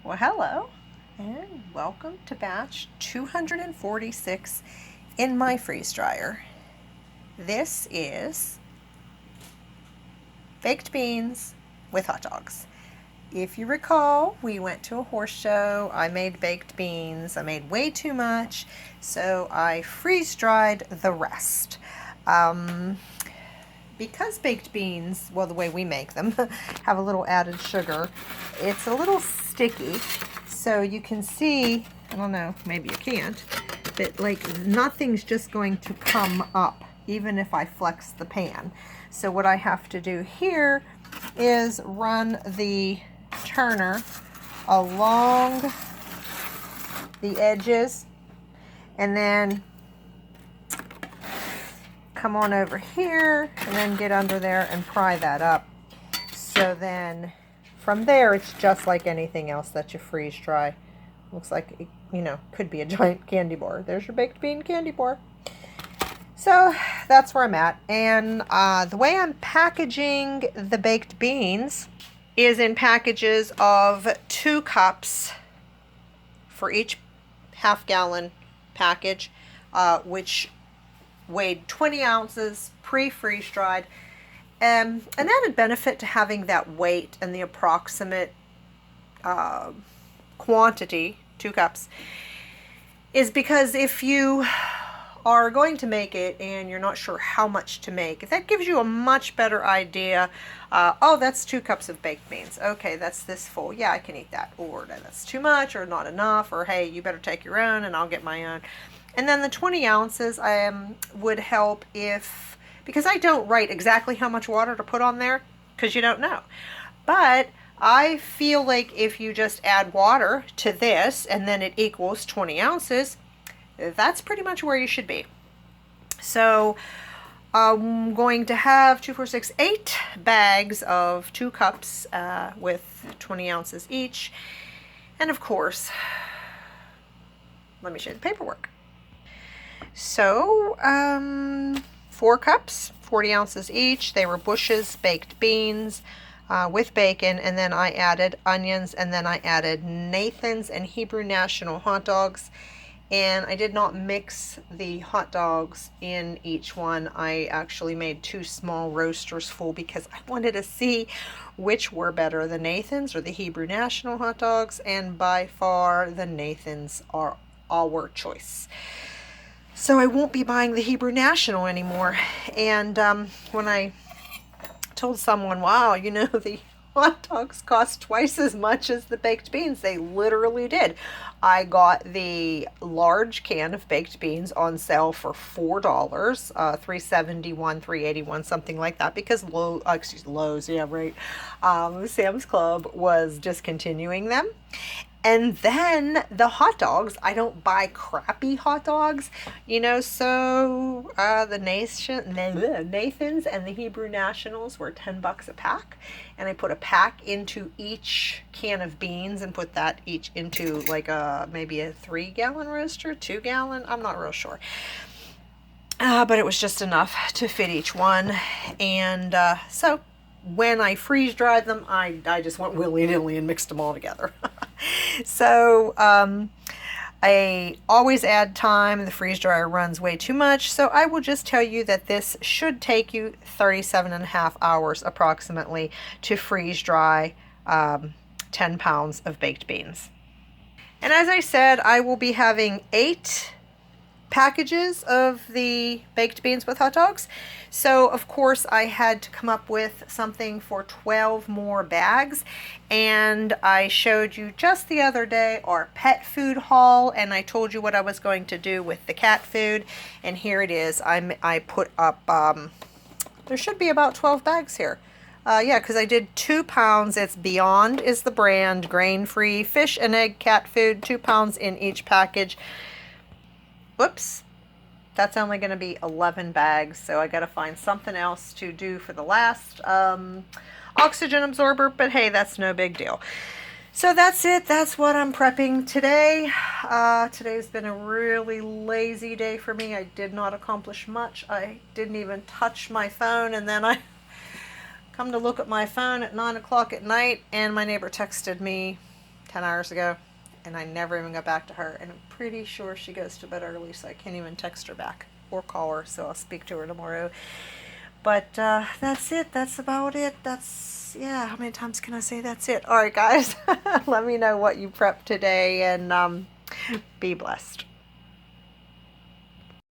Well, hello, and welcome to batch 246 in my freeze dryer. This is baked beans with hot dogs. If you recall, we went to a horse show. I made baked beans. I made way too much, so I freeze dried the rest. Because baked beans, well, the way we make them, have a little added sugar, it's a little sticky. So you can see, I don't know, maybe you can't, but like nothing's just going to come up even if I flex the pan. So what I have to do here is run the turner along the edges and then come on over here and then get under there and pry that up. So then from there it's just like anything else that you freeze dry. Looks like it, could be a giant candy bar. There's your baked bean candy bar. So that's where I'm at. And the way I'm packaging the baked beans is in packages of 2 cups for each half-gallon package, which weighed 20 ounces, pre-freeze dried. An added benefit to having that weight and the approximate quantity, 2 cups, is because if you are going to make it and you're not sure how much to make, that gives you a much better idea. Oh, that's 2 cups of baked beans. Okay, that's this full. Yeah, I can eat that. Or that's too much or not enough. Or hey, you better take your own and I'll get my own. And then the 20 ounces would help because I don't write exactly how much water to put on there because you don't know. But I feel like if you just add water to this and then it equals 20 ounces, that's pretty much where you should be. So I'm going to have 2, 4, 6, 8 bags of 2 cups with 20 ounces each. And of course, let me show you the paperwork. So 4 cups, 40 ounces each. They were Bush's baked beans with bacon, and then I added onions, and then I added Nathan's and Hebrew National hot dogs. And I did not mix the hot dogs in each one. I actually made 2 small roasters full because I wanted to see which were better, the Nathan's or the Hebrew National hot dogs, and by far the Nathan's are our choice. So I won't be buying the Hebrew National anymore. And when I told someone, wow, the hot dogs cost twice as much as the baked beans, they literally did. I got the large can of baked beans on sale for $4, $3.71, $3.81, something like that, because Lowe's, yeah, right. Sam's Club was discontinuing them. And then the hot dogs, I don't buy crappy hot dogs, so the Nathan's and the Hebrew Nationals were $10 a pack. And I put a pack into each can of beans and put that each into like maybe a 3-gallon roaster, 2-gallon, I'm not real sure. But it was just enough to fit each one. And so when I freeze dried them, I just went willy-nilly and mixed them all together. So I always add time. The freeze dryer runs way too much. So I will just tell you that this should take you 37.5 hours approximately to freeze dry 10 pounds of baked beans. And as I said, I will be having 8 packages of the baked beans with hot dogs. So of course I had to come up with something for 12 more bags, and I showed you just the other day our pet food haul, and I told you what I was going to do with the cat food, and here it is. I put up there should be about 12 bags here. Yeah, because I did 2 pounds. It's Beyond is the brand, grain-free fish and egg cat food, 2 pounds in each package. Whoops, that's only going to be 11 bags, so I got to find something else to do for the last oxygen absorber, but hey, that's no big deal. So that's it. That's what I'm prepping today. Today's been a really lazy day for me. I did not accomplish much. I didn't even touch my phone, and then I come to look at my phone at 9 o'clock at night, and my neighbor texted me 10 hours ago, and I never even got back to her. And I'm pretty sure she goes to bed early, so I can't even text her back or call her, so I'll speak to her tomorrow. But that's it. That's about it. Yeah, how many times can I say that's it? All right, guys. Let me know what you prepped today, and be blessed.